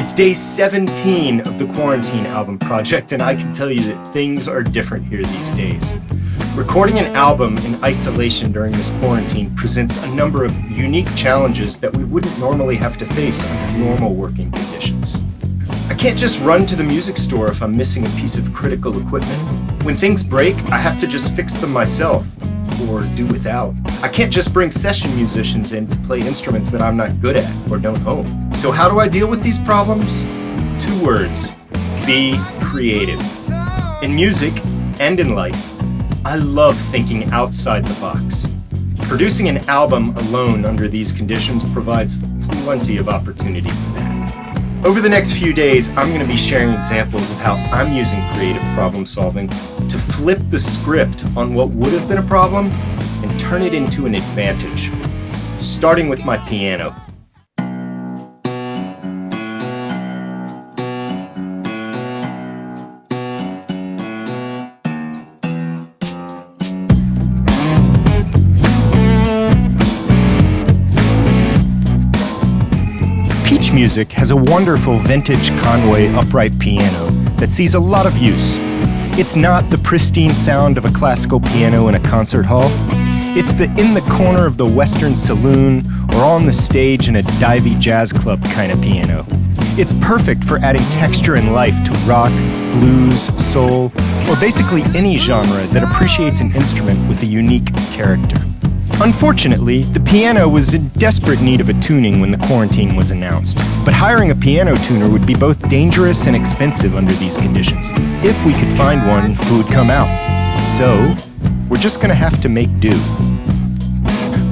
It's day 17 of the Quarantine album project, and I can tell you that things are different here these days. Recording an album in isolation during this quarantine presents a number of unique challenges that we wouldn't normally have to face under normal working conditions. I can't just run to the music store if I'm missing a piece of critical equipment. When things break, I have to just fix them myself, or do without. I can't just bring session musicians in to play instruments that I'm not good at or don't own. So how do I deal with these problems? 2 words: be creative. In music and in life, I love thinking outside the box. Producing an album alone under these conditions provides plenty of opportunity for that. Over the next few days, I'm going to be sharing examples of how I'm using creative problem solving to flip the script on what would have been a problem and turn it into an advantage, starting with my piano. Peach Music has a wonderful vintage Conway upright piano that sees a lot of use. It's not the pristine sound of a classical piano in a concert hall. It's the in the corner of the Western saloon or on the stage in a divey jazz club kind of piano. It's perfect for adding texture and life to rock, blues, soul, or basically any genre that appreciates an instrument with a unique character. Unfortunately, the piano was in desperate need of a tuning when the quarantine was announced. But hiring a piano tuner would be both dangerous and expensive under these conditions, if we could find one who would come out. So, we're just gonna have to make do.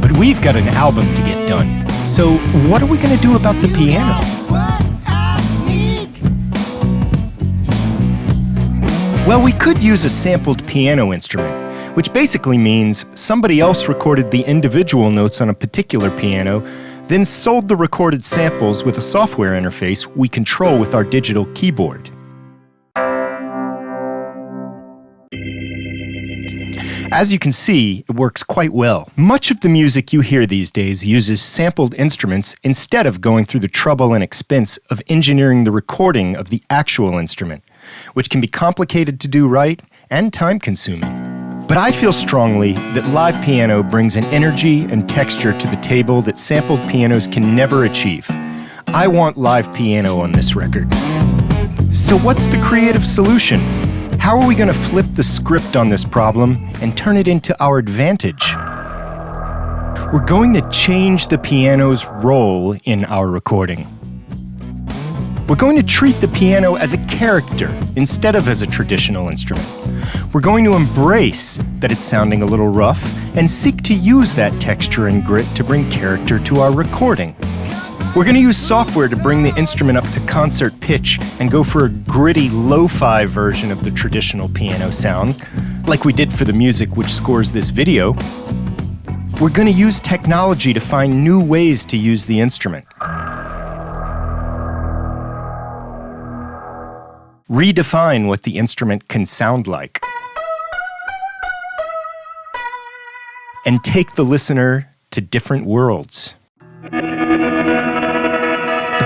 But we've got an album to get done, so what are we gonna do about the piano? Well, we could use a sampled piano instrument, which basically means somebody else recorded the individual notes on a particular piano, then sold the recorded samples with a software interface we control with our digital keyboard. As you can see, it works quite well. Much of the music you hear these days uses sampled instruments instead of going through the trouble and expense of engineering the recording of the actual instrument, which can be complicated to do right and time-consuming. But I feel strongly that live piano brings an energy and texture to the table that sampled pianos can never achieve. I want live piano on this record. So what's the creative solution? How are we going to flip the script on this problem and turn it into our advantage? We're going to change the piano's role in our recording. We're going to treat the piano as a character instead of as a traditional instrument. We're going to embrace that it's sounding a little rough and seek to use that texture and grit to bring character to our recording. We're going to use software to bring the instrument up to concert pitch and go for a gritty lo-fi version of the traditional piano sound, like we did for the music which scores this video. We're going to use technology to find new ways to use the instrument. Redefine what the instrument can sound like. And take the listener to different worlds. The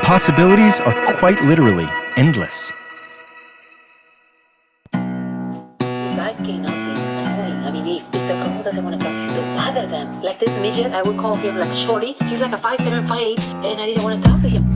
possibilities are quite literally endless. You guys cannot be annoying. I mean, if the crowd doesn't want to talk to you, don't bother them. Like this midget, I would call him like Shorty. He's like a 5'7", 5'8", and I didn't want to talk to him.